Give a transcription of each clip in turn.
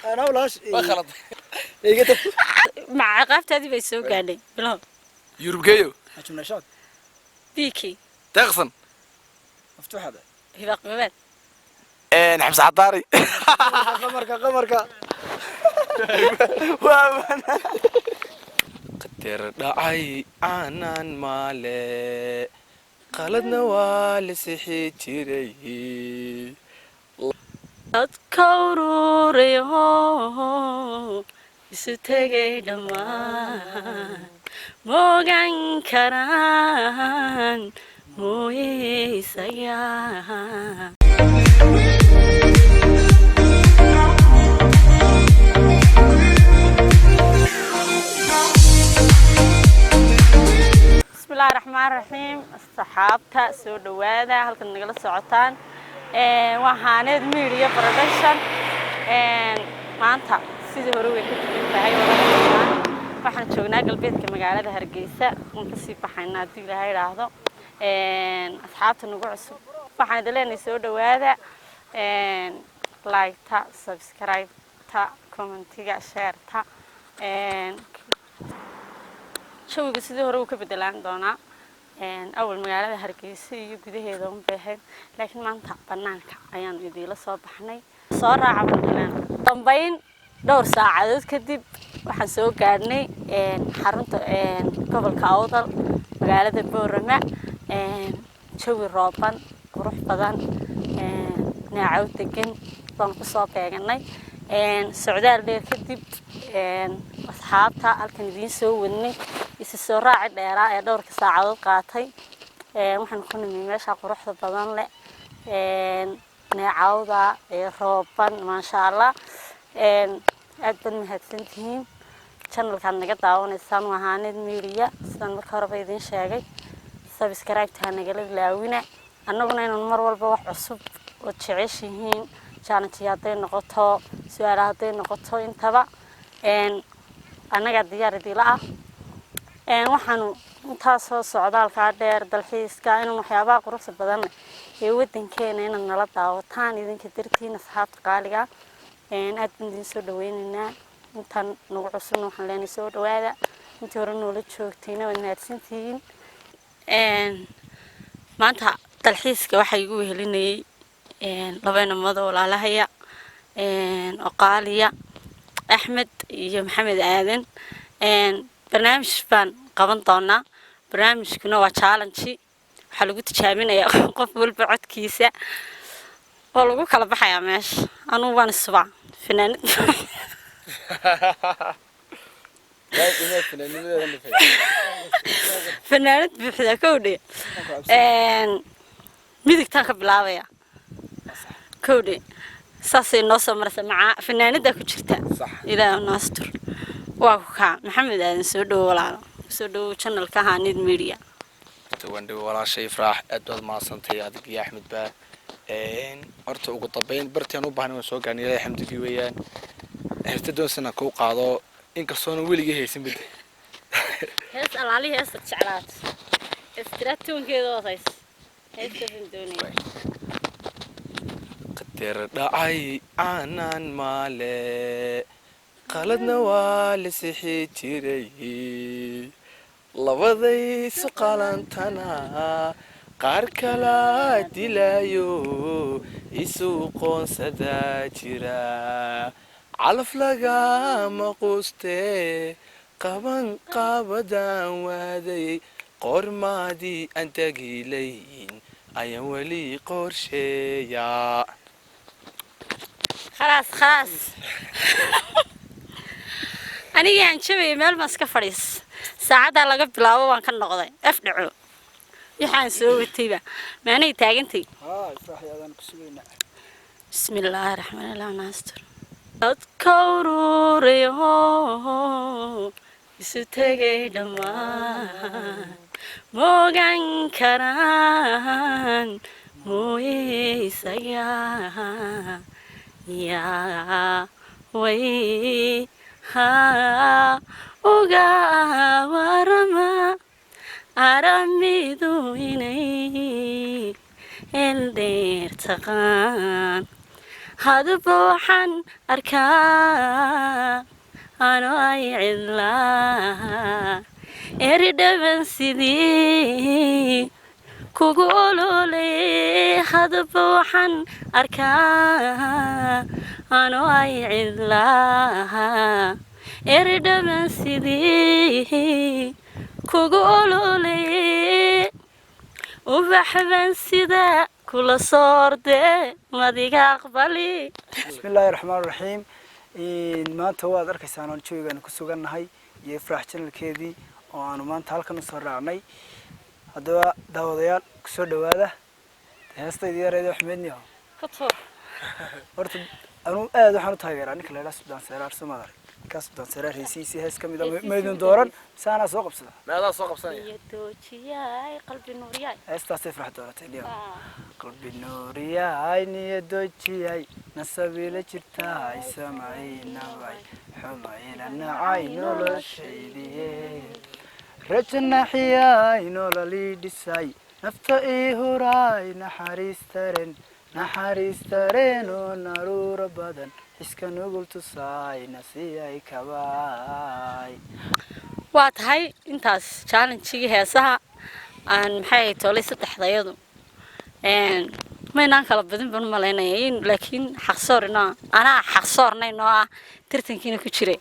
أنا ولاش خلط إيه كده مع عقابتي هذه بيسوق علي بلا يوربكيو هشوف نشاط بيكي تغصن مفتوح هذا هباق مبات نحبس عطاري قمرك قدر دعي عنان مالي قلدنا والسحي تيري dadkawruuriyo isu tegay dhammaan moogan karaan mooye isaga bismillaahi raxmaani raxiim asxaabta soo dhawaada halkan nagala socotaan waxaaneed media production maanta sidii hore way ka duwan tahay waxaan joognaa galbeedka magaalada Hargeysa oo ka sii baxayna hadii la yiraahdo asxaabta nagu cusub waxaan idin soo dhawaada like ta subscribe ta comment-iga share ta showga sidii hore uu ka bedelaan doonaa أول مقالة هرقيسة يجوده هم بهن لكن ما أنت بنانك عيان يديله صباحني صار عبدالله طبعاً دور ساعة كدب وحسوا قارني حرنت قبل كأوضل مقالة البورمة شوي الرابن وروح بدن نعود تجن طنقصات يعني السعودية اللي كدب أصحابها الكندين سووني السرعة ديرة دور ساعة قاطي وحن كنا من ماشى قروح بدن لا نعوضة روبان ما شاء الله أدبن مهتسنتين channel كان نقطع ونسان وهاند ميريا سان مكهرب يدين شاقي سبسكرايب تهانقلب لاوينا أنا قلنا إنه المرة والبوح عصب وتشعيشين كانت يعطين نقطة سؤالاتين نقطة انتبه أنا قاعد ديار دي لا waxaanu intaas soo socdaal ka dheer dalxiiska inuu waxyaabaha quruxda badan ee wadankeena inaan nala daawataan idinka dartiin asxaabta qaaliga aad idin soo dhaweynayna intaan nagu cusub waxaan leenahay soo dhawaada intii hore noola joogtayna waad mahadsantihiin maanta dalxiiska waxa igu wehelinayay laba inamada walaalahaya oo qaaliya Axmed iyo Maxamed Aadan barnaamij baan qaban doonaa barnaamijkuna waa challenge waxa lagu tijaabinayaa qof walba codkiisa oo lagu kala baxayaa meesha anu waan isbaa fanaanad fanaanad buuxda kowdhe midigtaan ka bilaabaya kowdhe saasay noo soo maraysa maca fanaanada ku jirta ilaa naastur waa maxamed aadan soo dhaw walaalo soo dhaw channel-ka Hanid Media توندي ولا شيء فرح أدوات ما صنتي هذيك يا أحمد با أرتو قطبين برتيانو بحنا وسوق يعني لا حمد كيويان هرتدون سنة كو قاضو إنك صونو ويلي جه يسمى ده هسأل عليه هسه شعلات استراتون كذا وصيص هسه بندوني قدر دعي عنان مالي قلدنا والسحي تيري لبضي سقالانتنا قار كلا دلايو يسوقون سداجرا علف لغا مقوستي قبن قابدان وادي قرمادي انت قيلين ايا ولي قرشيا خلاص أنا يعني شوي مال ماسك فريس ساعة لقى بلاو وان كان نقضي أفدعو يحان سوي تيبا ما أنا يتاجنتي صح يا ذا كسوينا بسم الله الرحمن الرحيم ناستر أذكروريو يستجي دما موجان كران موي سيا يا وي ها uga warama aramidu inay eldeer taqaan hadba waxaan arkaa anoo ay cidlaa eridhaban sidii kugu ololey hadba waxaan arkaa anoo ay cidlaa eridhaban sidii kugu ololey ubaxban sida kula soorde madiga aqbali بسم الله الرحمن الرحيم maanta waad arkaysaan oo joogan ku sugannahay iyo ifraax channelkeedii oo aanu maanta halkan u soo raacnay haddaba daawadayaal ku soo dhawaada heestaydii yareed Axmedniyo horta anu aad waxaan u taageeraa ninka la yiraahdo Suldaan Seraar Soomaali kaas Suldaan Seraar heesiisi hees kamid ah meedun dooran saana soo qabsada meedaa soo qabsanaya iyo doojiyay qalbi nuuriyay heestaas ifraax dooratay niyo qalbi nuuriyay niyo doojiyay nasabila jirtaa samayna way xumayna nacay noloshaydiye rajna xiyay nololi dhisay nafta ii huray naxariistaren oo naruura badan iska nugul tusay nasiyay kabay waa tahay intaas challenge-gii heesaha aan maxay toolay saddexdayadu maynaan kala badin baan malaynaya laakiin xaqsoorina anaa xaqsoornay noo ah tartankiina ku jiray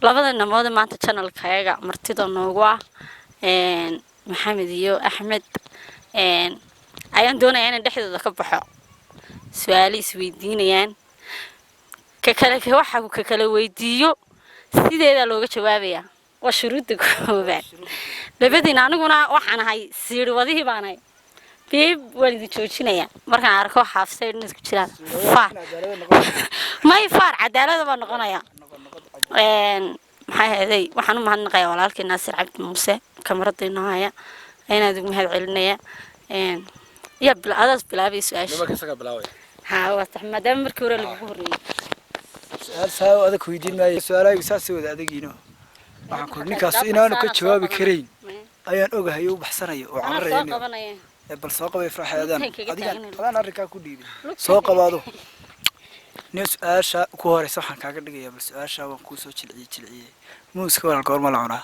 labada namood maanta channelkayaga martida noogu ah maxamed iyo axmed ayaan doonayaa inaan dhexdooda ka baxo su'aalo isweydiinayaan ka kale weydiiyo sideeda looga jawaabayaa waa shuruudda koobaad labadiina aniguna waxaan ahay siiri wadihii baan ahay beeb waan idin joojinayaa markaan arko xaafsay inay isku jiraan faar may faar cadaalada baa noqonaya maxay ahayd waxaan u mahadnaqayaa walaalkii Naasir Cabdi Muuse kamaradiina haya ayaan ugu mahad celinaya يا بالعادة بلعبي سؤال. نما كسر بلاوي. ها واضح ما دام مركورة اللي بقولي. سؤال ساو هذا كويدين ما سؤال يساس هذا دقيقة. معكم نكاس إنا أنا كنت جوابي كريم. أيان أوجه يو بحسناي وعرّيني. بل ساق بيفرح هذا. أنا أريك أكون ديبي. ساق بعضه. نيس أشا كواري صح كأكل دقيقة بس أشا وكوسو تلعي. مو سكوان الكور ملعونة.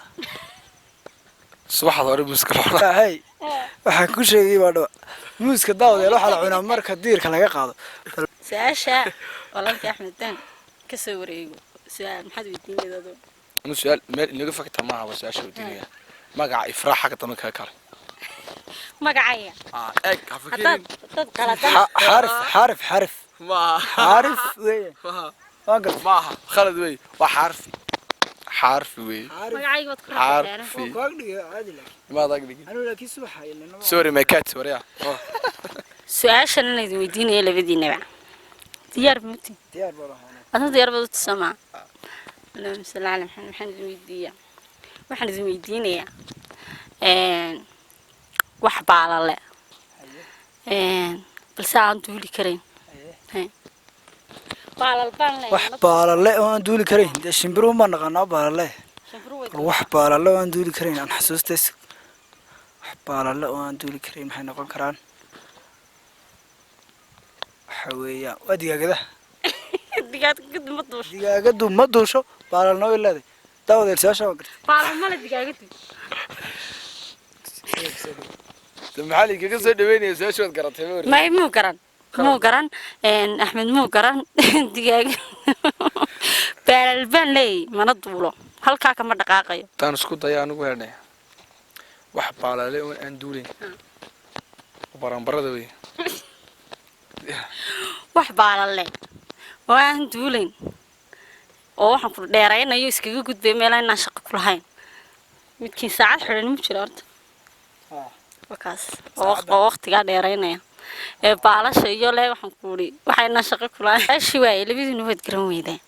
صباح ضاري مسكرة. هاي. waxaan ku sheegay baadho muuska daawada waxa la cunaa marka diirka laga qaado saasha walaalkii Axmed tan ka soo wareego su'aal maxad weydiinaydo anu su'aal meel inaga fakta ma aha saasha weydiinaya magaca ifraax xaga tamay ka kale magacaya eeg ha fikirin dad qalad حرف ma حرف weey واقف maaha khalad weey waa حرف weey magacayga wad ku raacayaan كوغ دغه عادي لكن ما دغدغ انا لكن subax ayna sorry my cat wariya su'aashan inay weydiinayeen labadiinaba diyaar muti diyaar baraha أنا ديار بدو تسمع اللهم صل على محمد محمد ويديا waxaan idin weydiinayaa wax baalale balse aan duuli karin baalal baalale wax baalale oo aan duuli karin shimbiro ma naqanaa baalale wax baalale oo aan duuli karin aan xasuustays wax baalale oo aan duuli karin maxay noqon karaan waxa weeyaan waa digaagada digaagadu ma duusho baalalna way leedahay daawada saasha waa gartay baalal ma la digaagadu maxaa liiga soo dhaweynaya saasha wad garatay muu garan Axmed muu garan digaag baalal baan leey mana duulo halka kama dhaqaaqayo taan isku day anigu heernay wax baalale oo aan duulin baranbarada way wax baalale oo aan duulin oo waxaan ku dheeraynayo iskaga gudbay meel aan shaqo ku lahayn midkii saacad xiran ma jiro horta wakaas oo waqtiga dheeraynaya ee baalasha iyo lee waxaan ku uri waxayna shaqo ku lahayn ashi way labadiina wad garan weydeen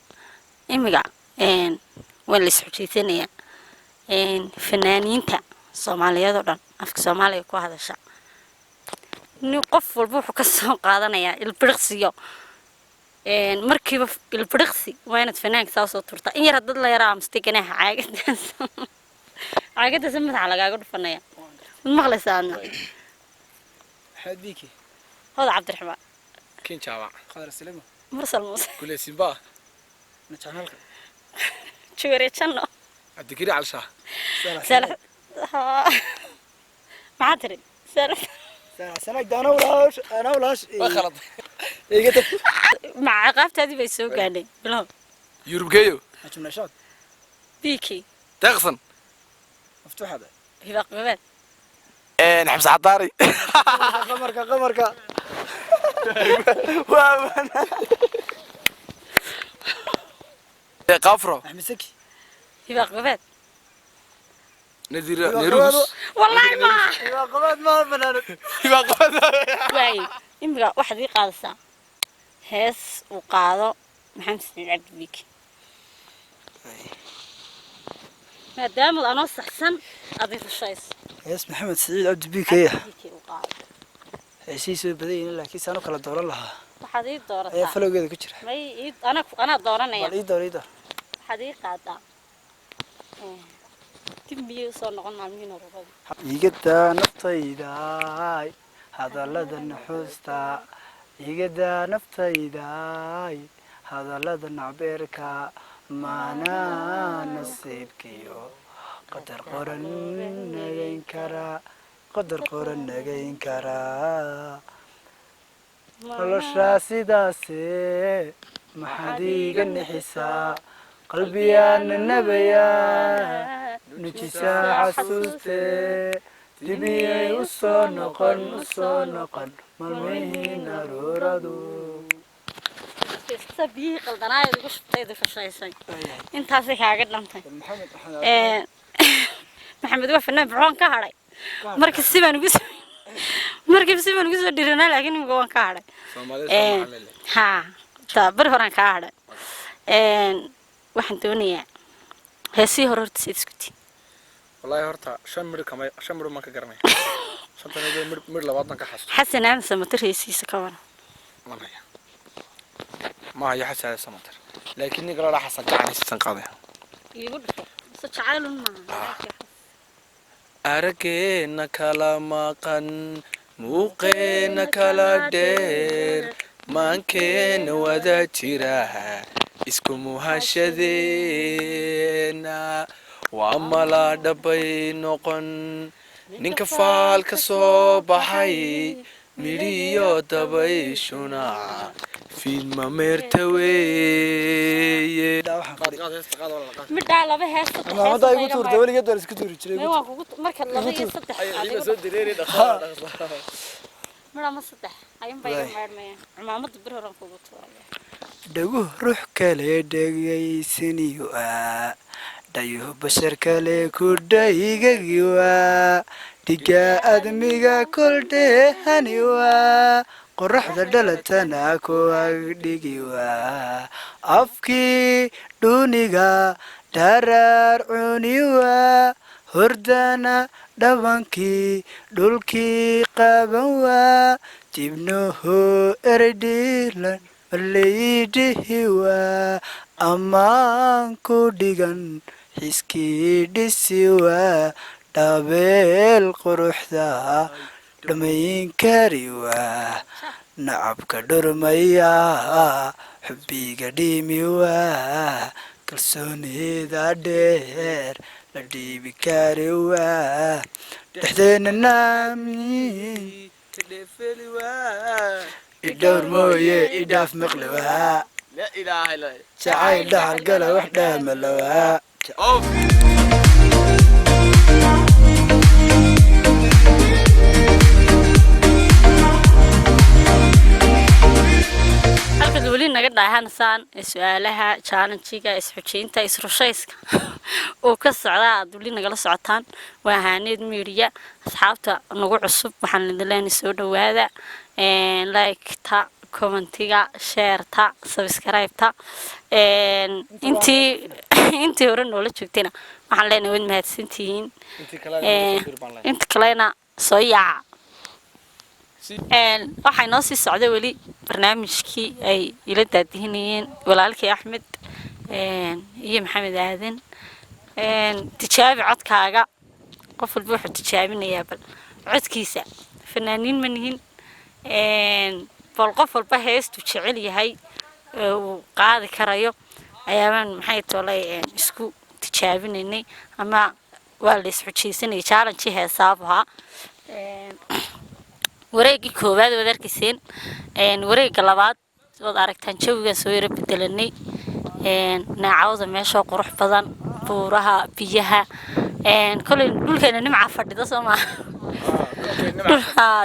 imiga waan la isxujiisanaya fanaaniinta Soomaaliyeed oo dhan afka Soomaaliga ku hadasha ni qof walba wuxuu ka soo qaadanayaa ilbiriqsiyo markiiba ilbiriqsi waa inaad fanaanka soo turta in yar dad la yaraa mustaqanaha caagadaas madaxa lagaaga dhufanaya maqlaysaana حديكي هذا عبد الرحمن كين جامع قدر السلامة mursal muuse كل سيمبا نجعلك juwareejano الدكيري على شاه salax maxaa tiri salax سنة أنا ولاش ما خلط إيه قلت maca qaabtaadii bay soo gaadhay bilow يوروب جيو أشوف نشاط biikii تغصن مفتوح هذا hibaaq gabaad نحبس عطاري قمرك قافرة أحمد سكي hibaaq gabaad نذير نيروس wallaahi ma قباد ما بنان waay imika waxaad ii qaadasaa hees uu qaado maxamed saciid cabdi biiki maadaama anoo saxsan aad i rushayso يس محمد سعيد عبد بيكيه biiki uu qaado هسيسو بدين لكن سانو كلا دور لها waxaad ii يا doorataa فلو جد كتير may anaa dooranaya يدور waxaad ii qaadaa dib miyay usoo noqon maalmihiin ururada يجدا نفتيداي هذا لدى النحوستا يجدا نفتيداي هذا لدى النعبيركا معنا نصيبكيو قدر قرن نجين كرا قدر قرن نجين كرا noloshaa sidaase maxadiiga nixisaa qalbiyaana nabayaa nujisaa xasuustee dibiyay u soo noqon maalmihiin arooradu kasta biyihii qaldanaayad ugu shubtayda fashaysay intaasay kaaga dhantay maxamed waa fanaan buxoon ka hadhay marka si baan ugu soo dhiranaa laakiin imika waan ka hadhay haa taa bari horaan kaa hadhay waxaan doonayaa heesihii hore horta siad isku tii والله هرتا شن مر ما كقرني شن تاني مر لبعضنا كحسن xasan aadan samatir heesihiisa ka waran ما هي حسن على سمتر لكني قال راح حسن يعني استنقاذها iigu dhufo mise jacaylun maaha أركينا كلا مقن موقينا كلا دير ما كان وذا تراها اسكو هاشذينا وعملا دبي نقن نينك فالك صوبحي ميريو دبي شنا في الممرتوي midhaa laba hees maamada igu tuurtay weligeed waa isku tuuri jiray waa kugu marka laba iyo saddex midhaa ma saddex ayun baa iga maarmayaan cimaamada bir horan kugu tuuraya dhagu ruux kale dhegaysaniwa dhayo bashar kale ku dhaygagiwa dhiga admiga koldheehaniwa qoraxda dhalatana ku agdhigiwa afkii dhuniga dharaar cuniwa hordana dhabankii dhulkii qabanwa jibnuhu eredhiilan malaydihiwa ammaan ku dhigan xiskii dhisiwa dhabeel quruxda dhamayn kariwa nacabka dhurmaya xubbiga dhimiwa kalsoonida dheer la dhiibi kariwa dhexdeena naami idhowr mooye idhaaf maqlawa jacayl dhaxal gala wax dhaamalawa halkaad weli naga dhaahanaysaan su-aalaha challengiga isxujiinta isrushayska oo ka socda aad weli nagala socotaan waa haaneed media asxaabta nagu cusub waxaan idin leenahay soo dhawaada like-ta commentiga share-ta subscribe-ta intii hore noola joogtayna waxaan leenahay waad mahadsantihiin inta kalena soo yaaca waxay noo sii socda weli barnaamijkii ay ila daadihinayeen walaalkii axmed iyo maxamed aadan tijaabi codkaaga qof walba wuxuu tijaabinayaa bal codkiisa fanaaniin ma nihin bal qof walba heestu jecel yahay uu qaadi karayo ayaan maxay tolay isku tijaabinaynay ama waa la isxujeysanay challenge heesaabaha wareegii koowaad wad arkayseen wareegga labaad wad aragtaan jawiga soo yara bedelanay naacawda meesha qurux badan buuraha biyaha kulay dhulkeena nimca fadhida Soomaa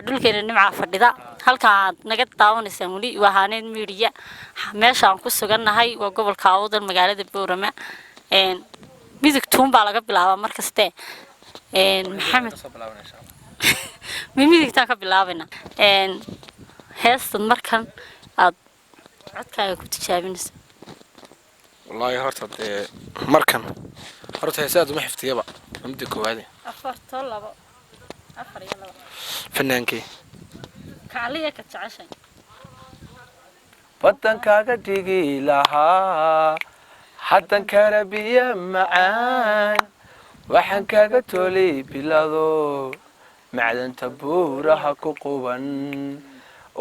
dhulkeena nimca fadhida halka naga daawanaysan wali waxaaneed media meesha aan ku suganahay waa gobolka Awdal magaalada Boorama midig tuunbaa laga bilaabaa markaste maxamed midigtaan ka bilaabana heestan markan aad codkaaga ku tijaabinaysa والله هرت مركن هرت هساد ما حفتي بقى عندك وهذه أفرت ولا بقى أفر يلا بقى فنانكي كعليا كتعشى wadankaaga dhigi lahaa hadan karabiya macaan waxaan kaaga toolay bilado macdanta buuraha ku quban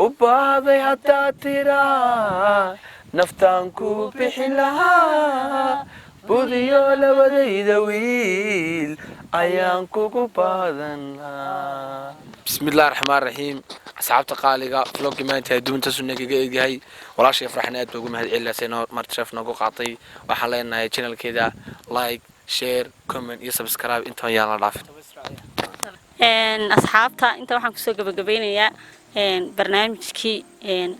u baaday hadaa tiraa naftaan ku bixin lahaa budiyo labadayda wiil ayaan kugu baadan lahaa بسم الله الرحمن الرحيم أصحابت قالقة فلوق ما أنت دون تسنة جاي ولا شيء فرحنا أتوقع مهد إلا سنة مرتشف نقو قاطي وحلينا channel كذا لايك شير كومنت يسبسكرايب أنتوا يلا رافد أصحابتا أنت waxaan kusoo gabagabeynayaa barnaamijkii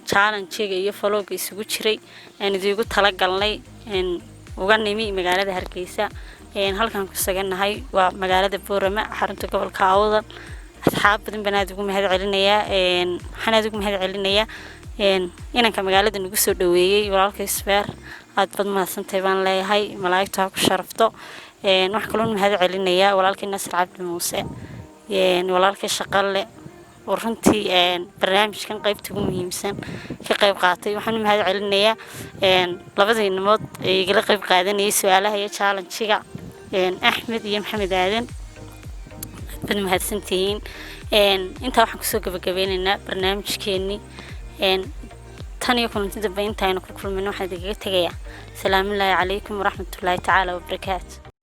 challenge-ga iyo follow-ga isugu jiray idigu tala galnay uga nimi magaalada Hargeysa halkan ku saganahay waa magaalada Boorama xarunta gobolka Awdal أصحاب بدن بنات يقوم هذا علينا حنا يقوم هذا علينا إننا كمجالد نقصد دوية ولا كيسفر أتبض ما سنتبان لي هاي ملاك شرفته نحكلون هذا علينا ولا الناس العبد الموسى ولا الشقال ورنتي برنامج كان قيب تقوم يمسن كقيب قاطي وحنا هذا علينا لبضي النمط يقول قيب قاعدين يسوالها هي challenge شجع أحمد يا محمد عادن بدنا مهتسنتين أنت راح نسوق بجبيننا برنامج كيني تاني يكون تدبين تاني كل من واحد يجي تجيا سلام الله عليكم ورحمة الله تعالى وبركاته.